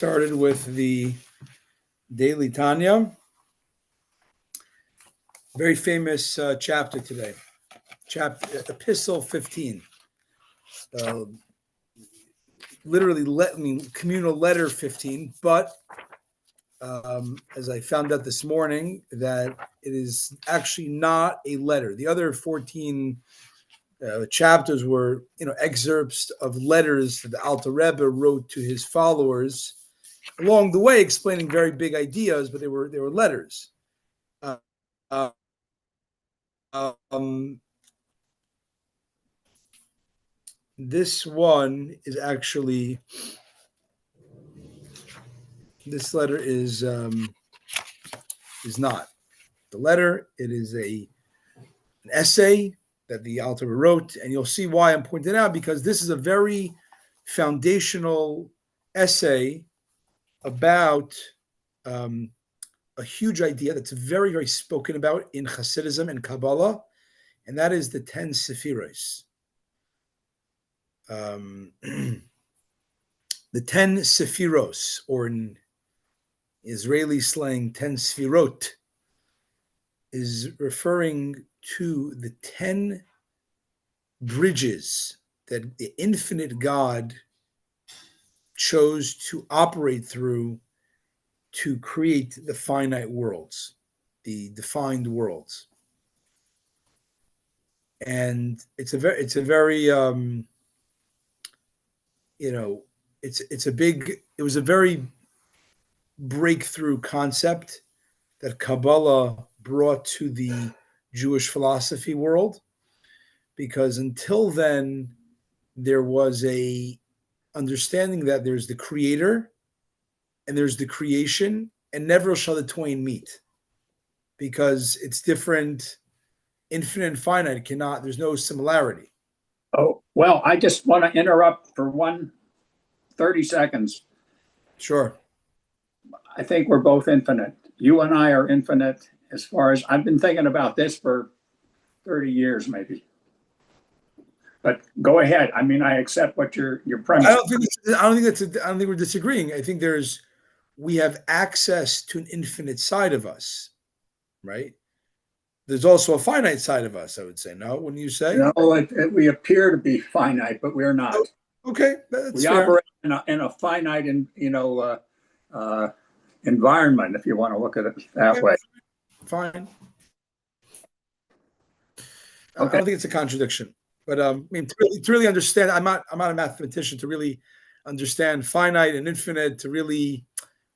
Started with the daily Tanya. Very famous chapter today. Epistle 15. Literally, communal letter 15. But as I found out this morning, that it is actually not a letter. The other 14 chapters were, excerpts of letters that the Alter Rebbe wrote to his followers along the way, explaining very big ideas, but they were letters. This one is actually, this letter is not the letter. It is an essay that the Alter wrote, and you'll see why I'm pointing it out, because this is a very foundational essay about a huge idea that's very, very spoken about in Hasidism and Kabbalah, and that is the 10 Sephiros. The 10 Sephiros, or in Israeli slang, 10 Sfirot, is referring to the 10 bridges that the infinite God chose to operate through to create the finite worlds, the defined worlds. And it was a very breakthrough concept that Kabbalah brought to the Jewish philosophy world, because until then there was a understanding that there's the creator and there's the creation, and never shall the twain meet, because it's different. Infinite and finite there's no similarity. Oh, well, I just want to interrupt for 30 seconds. Sure. I think we're both infinite. You and I are infinite, as far as I've been thinking about this for 30 years, maybe. But go ahead. I mean, I accept what your premise. I don't think we're disagreeing. I think we have access to an infinite side of us, right? There's also a finite side of us, I would say. No, wouldn't you say? No, we appear to be finite, but we're not. Okay, that's we fair. Operate in a finite, environment, if you want to look at it that way. Fine. Okay. I don't think it's a contradiction, but to really understand, I'm not a mathematician to really understand finite and infinite.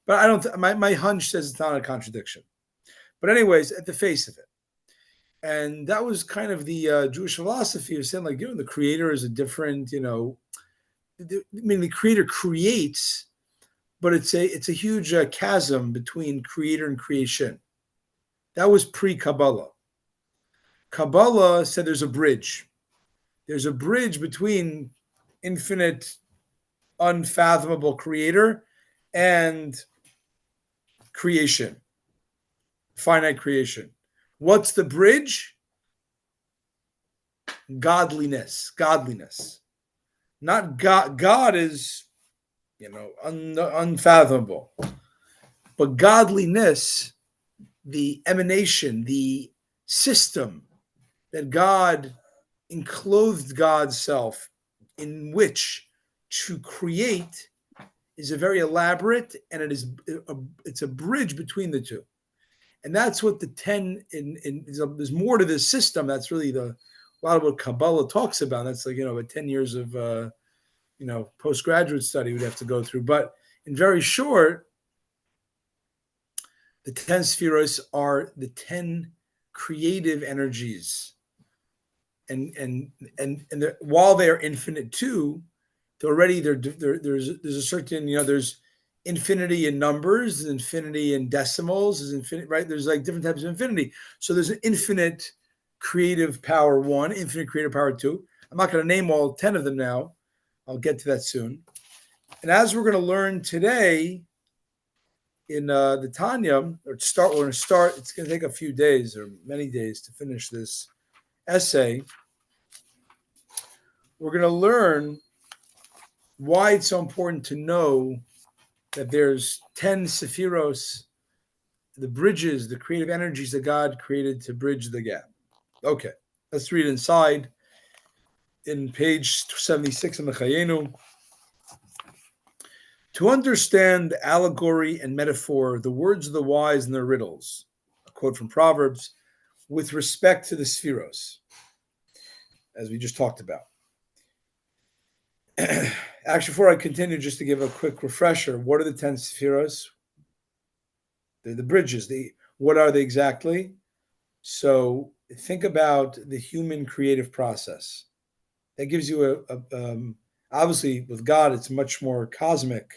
But I don't. My hunch says it's not a contradiction. But anyways, at the face of it. And that was kind of the Jewish philosophy of saying, the creator is a different, the creator creates, but it's a huge chasm between creator and creation. That was pre-Kabbalah. Kabbalah said there's a bridge. There's a bridge between infinite, unfathomable creator and creation, finite creation. What's the bridge? Godliness. Not God. God is, unfathomable. But godliness, the emanation, the system that God enclosed God's self in which to create, is a very elaborate, and it's a bridge between the two. And that's what the 10 there's more to this system. That's really a lot of what Kabbalah talks about. That's 10 years of postgraduate study we'd have to go through. But in very short, the 10 spheros are the 10 creative energies, and while they are infinite too, there's a certain there's infinity in numbers, there's infinity in decimals, there's infinite, right? There's different types of infinity. So there's an infinite creative power 1, infinite creative power 2. I'm not going to name all 10 of them now. I'll get to that soon. And as we're going to learn today in the Tanya, we're going to start, it's going to take a few days or many days to finish this essay. We're going to learn why it's so important to know that there's 10 sephiros, the bridges, the creative energies that God created to bridge the gap. Okay, let's read inside in page 76 in the Chayenu. To understand the allegory and metaphor, the words of the wise and their riddles, a quote from Proverbs, with respect to the spheros, as we just talked about. Actually, before I continue, just to give a quick refresher, what are the 10 spheros? They're the bridges. What are they exactly? So think about the human creative process. That gives you obviously with God, it's much more cosmic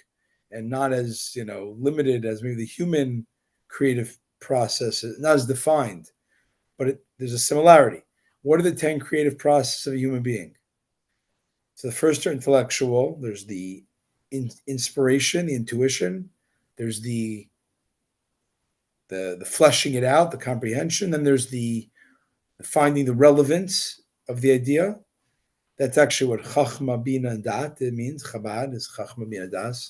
and not as limited as maybe the human creative process, not as defined, but there's a similarity. What are the 10 creative processes of a human being? So the first are intellectual. There's the inspiration, the intuition. There's the fleshing it out, the comprehension. Then there's the finding the relevance of the idea. That's actually what Chachma, Bina, and Dat means. Chabad is Chachma, Bina, Das.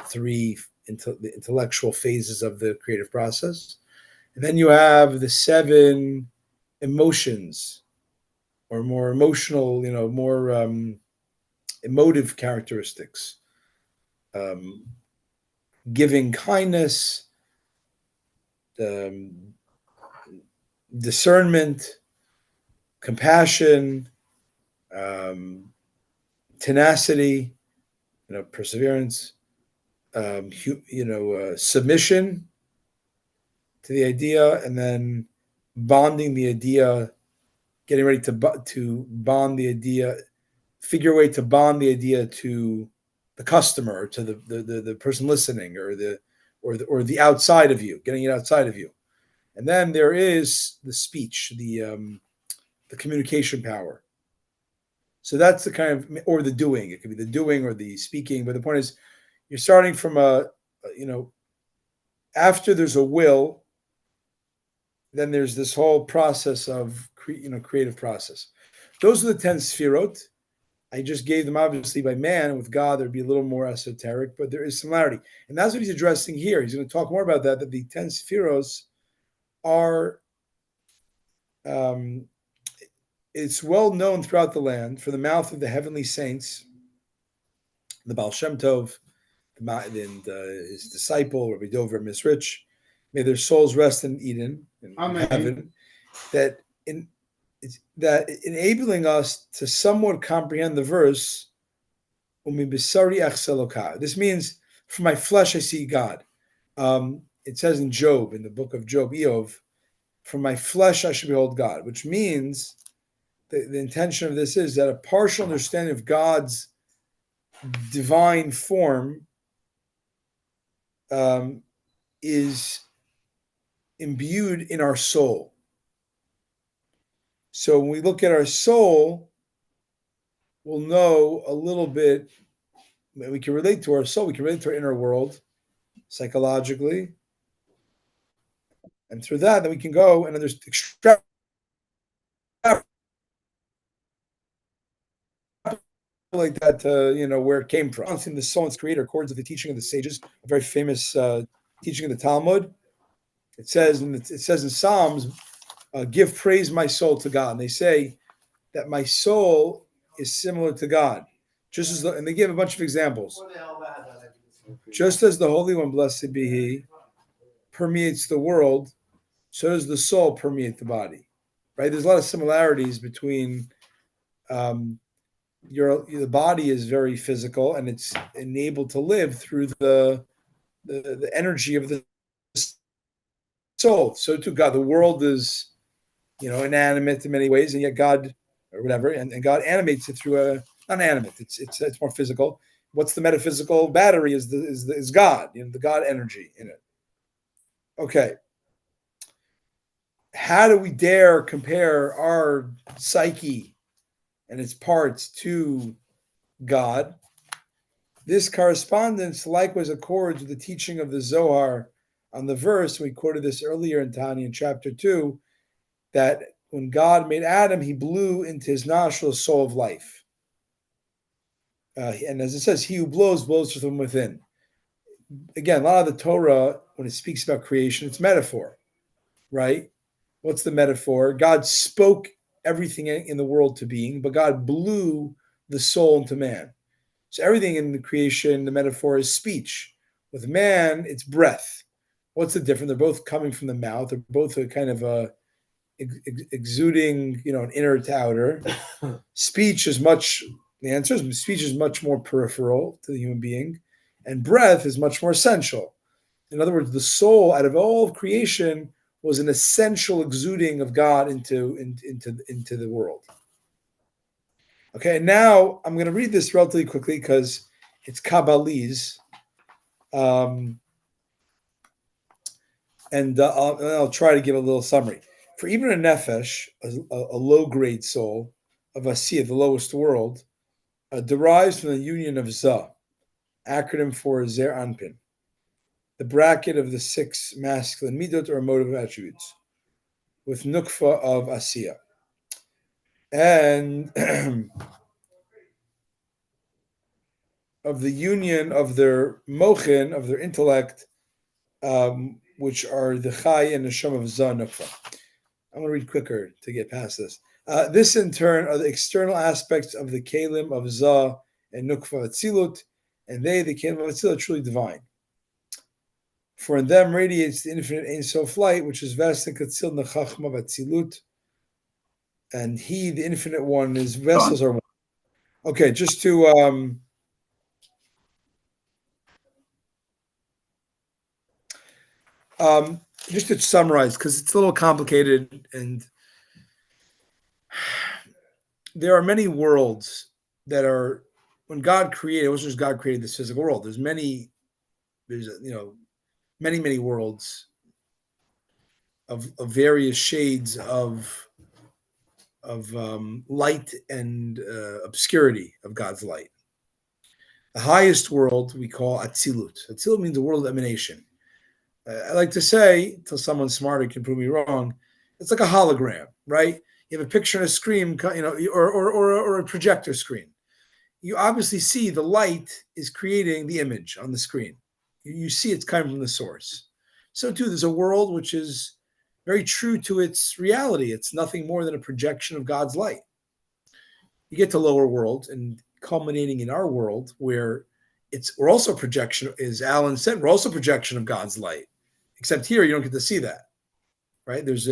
Three the intellectual phases of the creative process. And then you have the 7 emotions, or more emotional, more emotive characteristics. Giving kindness, discernment, compassion, tenacity, perseverance, submission to the idea, and then bonding the idea, getting ready to bond the idea, figure a way to bond the idea to the customer, or to the person listening, or the outside of you, getting it outside of you. And then there is the speech, the communication power. So that's the kind of, or the doing. It could be the doing or the speaking. But the point is, you're starting from after there's a will, then there's this whole process of creative process. Those are the 10 sefirot. I just gave them obviously by man. With God, there'd be a little more esoteric, but there is similarity. And that's what he's addressing here. He's going to talk more about that the 10 sephiros are, it's well known throughout the land for the mouth of the heavenly saints, the Baal Shem Tov, and his disciple, Rabbi Dover Misrich. May their souls rest in Eden, in heaven. That enabling us to somewhat comprehend the verse, this means, from my flesh I see God. It says in Job, in the book of Job, Eov, from my flesh I should behold God, which means the intention of this is that a partial understanding of God's divine form is imbued in our soul. So when we look at our soul, we'll know a little bit. We can relate to our soul. We can relate to our inner world psychologically. And through that, then we can go and extract like that, where it came from. In the soul and its creator accords with the teaching of the sages, a very famous teaching of the Talmud. It says in Psalms, give praise my soul to God. And they say that my soul is similar to God. And they give a bunch of examples. Just as the Holy One, blessed be He, permeates the world, so does the soul permeate the body. Right? There's a lot of similarities between the body is very physical, and it's enabled to live through the energy of the soul. So too God. The world is, inanimate in many ways, and yet God, or whatever, and God animates it through not animate. It's more physical. What's the metaphysical battery? Is God, the God energy in it. Okay. How do we dare compare our psyche and its parts to God? This correspondence likewise accords with the teaching of the Zohar on the verse. We quoted this earlier in Tanya in chapter 2, that when God made Adam, he blew into his nostrils soul of life. And as it says, he who blows from within. again, a lot of the Torah, when it speaks about creation, it's metaphor, right? What's the metaphor? God spoke everything in the world to being, but God blew the soul into man. So everything in the creation, the metaphor is speech. With man, it's breath. What's the difference? They're both coming from the mouth. They're both a kind of exuding, an inner to outer. Speech is much. The answer is speech is much more peripheral to the human being, and breath is much more essential. In other words, the soul, out of all of creation, was an essential exuding of God into the world. Okay, and now I'm going to read this relatively quickly because it's Kabbalese, and I'll try to give a little summary. For even a nefesh, a low-grade soul of Asiya, the lowest world, derives from the union of Za, acronym for Zer Anpin, the bracket of the 6 masculine midot or motive attributes, with nukfa of Asiya. And of the union of their mochin, of their intellect, which are the chai and the sham of Za nukfa. I'm going to read quicker to get past this. This, in turn, are the external aspects of the kelim of Za and nukfa atzilut, and they, the kelim of atzilut, are truly divine. For in them radiates the infinite Ein Sof light, which is vast and katzil nechachma v'atzilut, and he, the infinite one, his vessels are one. Okay, just to summarize, because it's a little complicated, and there are many worlds that are, when God created, it wasn't just God created this physical world. There's many worlds of various shades of light and obscurity of God's light. The highest world we call Atzilut. Atzilut means the world of emanation. I like to say, until someone smarter can prove me wrong, it's like a hologram, right? You have a picture on a screen, or a projector screen. You obviously see the light is creating the image on the screen. You see it's coming from the source. So too, there's a world which is very true to its reality. It's nothing more than a projection of God's light. You get to lower world, and culminating in our world, where we're also projection, as Alan said, we're also projection of God's light. Except here, you don't get to see that, right? There's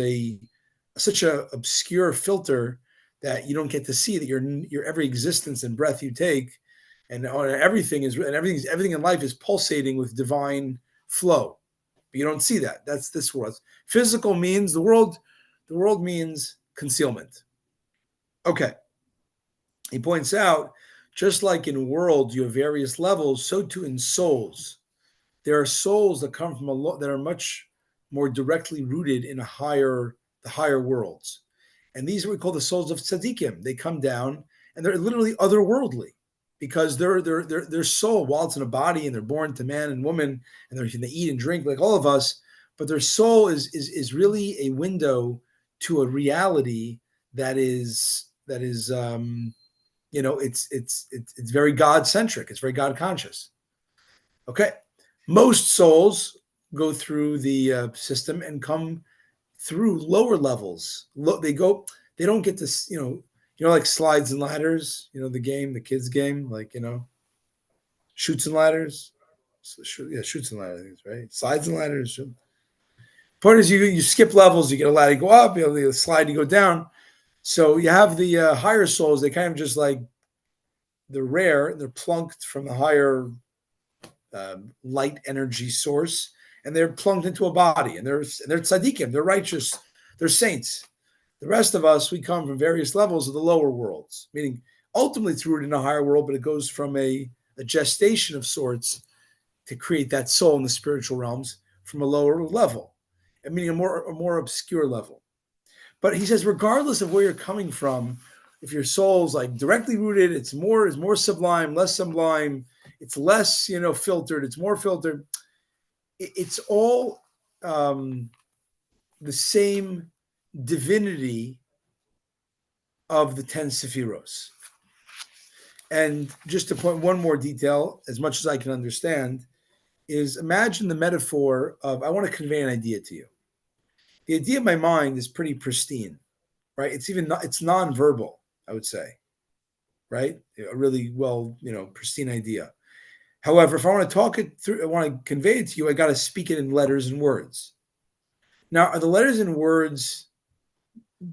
such a obscure filter that you don't get to see that your every existence and breath you take, and everything in life is pulsating with divine flow. But you don't see that. That's this world. Physical means the world. The world means concealment. Okay. He points out, just like in worlds you have various levels, so too in souls. There are souls that come from that are much more directly rooted in the higher worlds, and these are what we call the souls of tzaddikim. They come down and they're literally otherworldly, because their soul, while it's in a body and they're born to man and woman and they eat and drink like all of us, but their soul is really a window to a reality that is it's very God centric. It's very God conscious. Okay. Most souls go through the system and come through lower levels. They don't get to, like slides and ladders, the game, the kids game, like, shoots and ladders. Shoots and ladders, right? Slides and ladders. Point is, you skip levels, you get a ladder, you go up, the slide, you go down. So you have the higher souls, they kind of just like, they're rare, they're plunked from the higher light energy source, and they're plunked into a body, and they're tzaddikim, they're righteous, they're saints. The rest of us, we come from various levels of the lower worlds, meaning ultimately it's rooted in a higher world, but it goes from a gestation of sorts to create that soul in the spiritual realms from a lower level, meaning a more obscure level. But he says, regardless of where you're coming from, if your soul's like directly rooted, it's more sublime, less sublime, it's less, filtered, it's more filtered. It's all the same divinity of the 10 Sephiros. And just to point one more detail, as much as I can understand, is imagine the metaphor of I want to convey an idea to you. The idea in my mind is pretty pristine, right? It's even not, it's nonverbal, I would say, right? A really well, pristine idea. However, if I want to talk it through, I want to convey it to you, I got to speak it in letters and words. Now, are the letters and words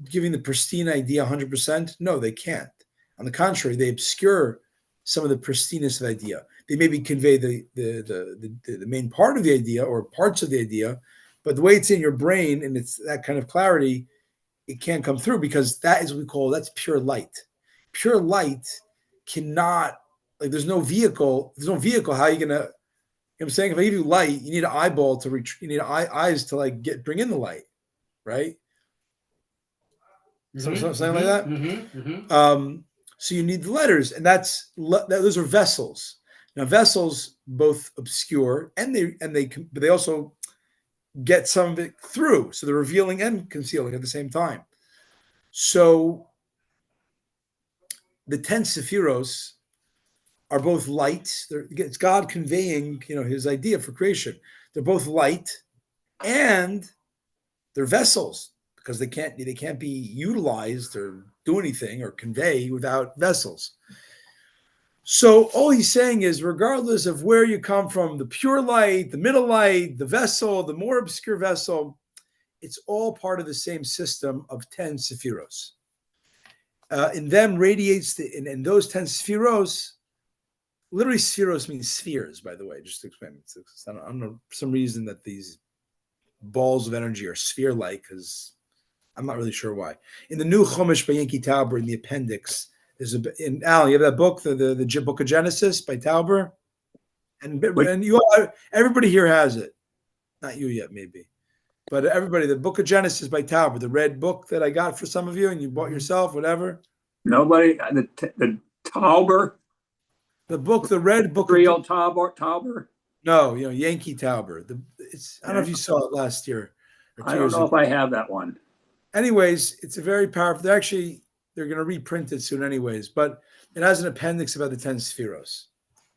giving the pristine idea 100%? No, they can't. On the contrary, they obscure some of the pristineness of the idea. They maybe convey the main part of the idea or parts of the idea, but the way it's in your brain and it's that kind of clarity, it can't come through because that is what we call, that's pure light. Pure light cannot, like there's no vehicle. How are you going to, you know what I'm saying? If I give you light, you need an eyeball to reach, you need eyes to like bring in the light, right? Something like that. So you need the letters, and those are vessels. Now vessels both obscure and they also get some of it through. So they're revealing and concealing at the same time. So the 10 sephiros are both light. It's God conveying, his idea for creation. They're both light and they're vessels because they can't be utilized or do anything or convey without vessels. So all he's saying is, regardless of where you come from, the pure light, the middle light, the vessel, the more obscure vessel, it's all part of the same system of 10 sephiros. In them radiates in those 10 sephiros. Literally, spheros means spheres, by the way, just to explain. I don't know, for some reason that these balls of energy are sphere-like, because I'm not really sure why. In the new Chumash by Yankee Tauber, in the appendix, there's Al, you have that book, the Book of Genesis by Tauber? And everybody here has it. Not you yet, maybe. But everybody, the Book of Genesis by Tauber, the red book that I got for some of you and you bought yourself, whatever. Nobody, the Tauber? The book, the red book. Real Tauber? No, Yankee Tauber. I don't know if you saw it last year. I don't know if I have that one. Anyways, it's a very powerful. They're going to reprint it soon, anyways. But it has an appendix about the 10 spheros.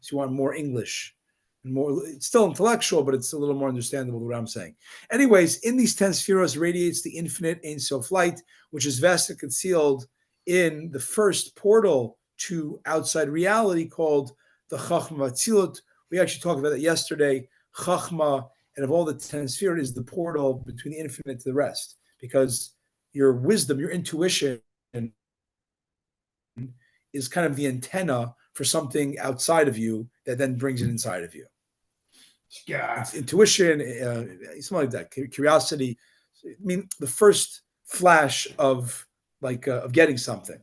So you want more English and more. It's still intellectual, but it's a little more understandable what I'm saying. Anyways, in these 10 spheros radiates the infinite Ein Sof light, which is vested concealed in the first portal to outside reality called the Chachma Atzilut. We actually talked about that yesterday. Chachma, and of all the 10 spheres, is the portal between the infinite to the rest, because your wisdom, your intuition is kind of the antenna for something outside of you that then brings it inside of you. Yeah. It's intuition, something like that. Curiosity. I mean, the first flash of getting something.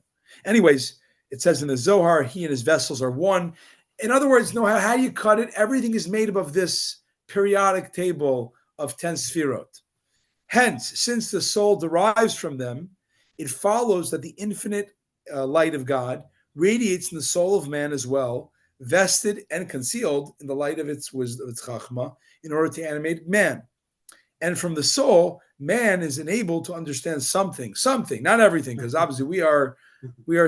Anyways, it says in the Zohar, he and his vessels are one. In other words, how do you cut it? Everything is made up of this periodic table of 10 sphirot. Hence, since the soul derives from them, it follows that the infinite light of God radiates in the soul of man as well, vested and concealed in the light of its wisdom, its chachma, in order to animate man. And from the soul, man is enabled to understand something, not everything, because obviously we are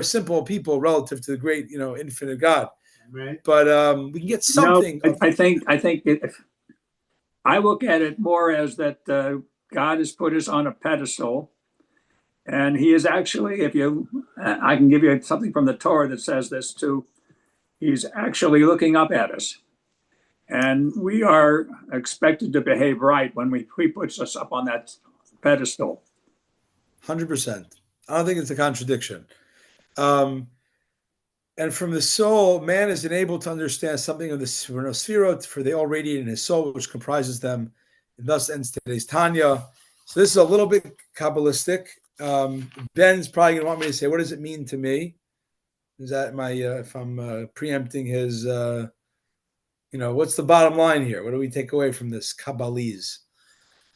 simple people relative to the great, infinite God. Right. But we can get something. No, I think I look at it more as that God has put us on a pedestal, and he is actually, I can give you something from the Torah that says this too. He's actually looking up at us, and we are expected to behave right when he puts us up on that pedestal. 100%. I don't think it's a contradiction. And from the soul, man is enabled to understand something of the Sphirot, for they all radiate in his soul, which comprises them. And thus ends today's Tanya. So this is a little bit Kabbalistic. Ben's probably going to want me to say, what does it mean to me? Is that if I'm preempting his, what's the bottom line here? What do we take away from this Kabbalese?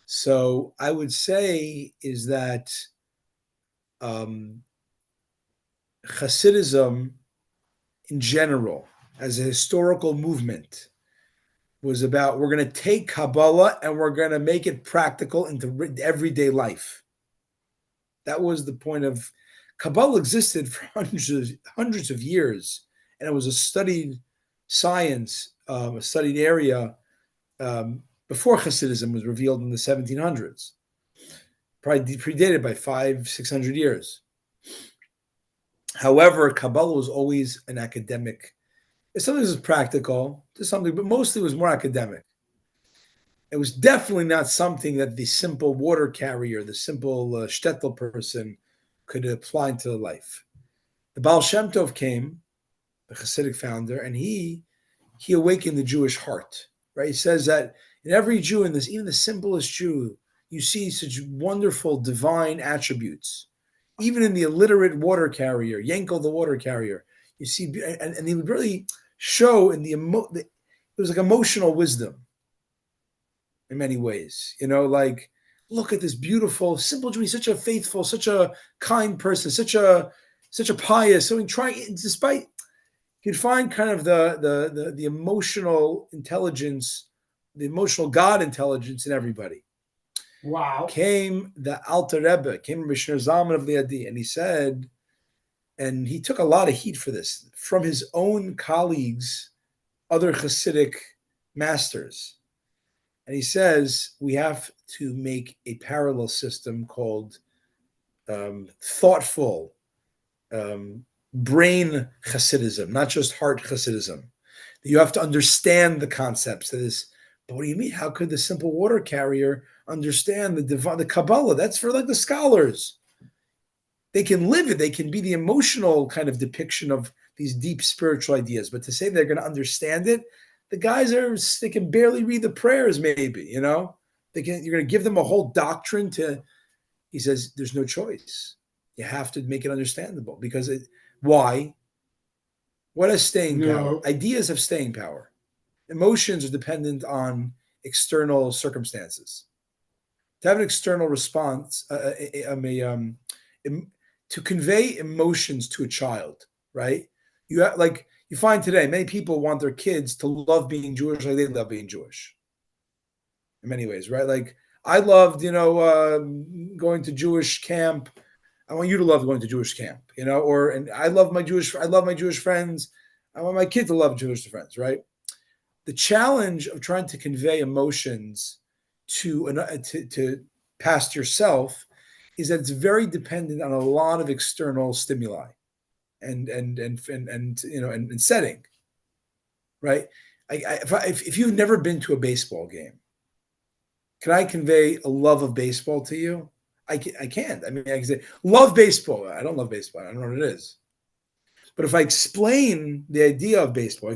So I would say is that Hasidism in general, as a historical movement, was about, we're going to take Kabbalah and we're going to make it practical into everyday life. That was the point of Kabbalah. Existed for hundreds of years, and it was a studied science, a studied area before Hasidism was revealed in the 1700s, probably predated by 500-600 years. However, Kabbalah was always an academic. Sometimes it was practical to something, but mostly it was more academic. It was definitely not something that the simple water carrier, the simple shtetl person could apply into life. The Baal Shem Tov came, the Hasidic founder, and he awakened the Jewish heart. Right? He says that in every Jew, in this, even the simplest Jew, you see such wonderful divine attributes. Even in the illiterate water carrier, Yankel the water carrier, you see, and he would really show in it was like emotional wisdom in many ways. Like, look at this beautiful, simple Jew. He's such a faithful, such a kind person, such a pious. So despite you'd find kind of the emotional intelligence, the emotional God intelligence in everybody. Wow. Came the Alter Rebbe, came Mishnah Zalman of Liadi, and he said, and he took a lot of heat for this from his own colleagues, other Hasidic masters. And he says, we have to make a parallel system called thoughtful, brain Hasidism, not just heart Hasidism. You have to understand the concepts of this. But what do you mean? How could the simple water carrier understand the Kabbalah? That's for like the scholars. They can live it. They can be the emotional kind of depiction of these deep spiritual ideas. But to say they're going to understand it, the guys they can barely read the prayers, maybe, you're going to give them a whole doctrine he says, there's no choice. You have to make it understandable because why? What has staying power? Ideas have staying power. Emotions are dependent on external circumstances. To have an external response, to convey emotions to a child, right? You find today, many people want their kids to love being Jewish like they love being Jewish. In many ways, right? Like I loved, going to Jewish camp. I want you to love going to Jewish camp, and I love my Jewish friends. I want my kid to love Jewish friends, right? The challenge of trying to convey emotions to past yourself is that it's very dependent on a lot of external stimuli and setting, right? If you've never been to a baseball game, can I convey a love of baseball to you? I can't. I mean, I can say, love baseball. I don't love baseball. I don't know what it is. But if I explain the idea of baseball,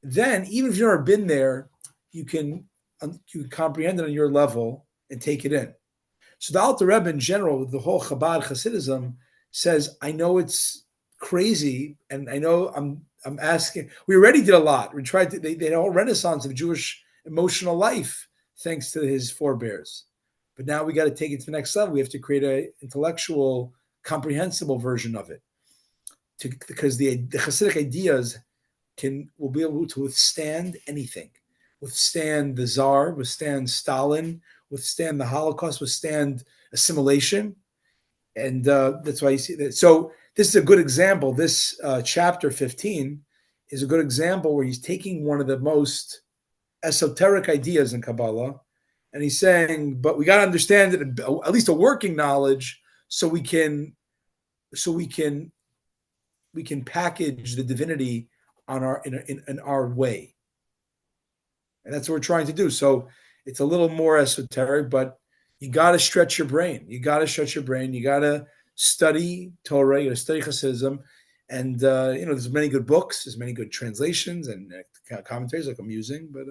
then even if you've never been there, you can comprehend it on your level and take it in. So the Alter Rebbe in general, the whole Chabad Hasidism says, I know it's crazy, and I know I'm asking. We already did a lot. We tried to. They had a whole renaissance of Jewish emotional life thanks to his forebears. But now we got to take it to the next level. We have to create an intellectual, comprehensible version of it, because the Hasidic ideas will be able to withstand anything, withstand the Tsar, withstand Stalin, withstand the Holocaust, withstand assimilation, and that's why you see that. So this is a good example. This chapter 15 is a good example where he's taking one of the most esoteric ideas in Kabbalah, and he's saying, but we got to understand it, at least a working knowledge, so we can package the divinity in our way, and that's what we're trying to do. So it's a little more esoteric, but you got to stretch your brain. You got to study Torah. You got to study Hasidism, and there's many good books. There's many good translations and commentaries like I'm using, but.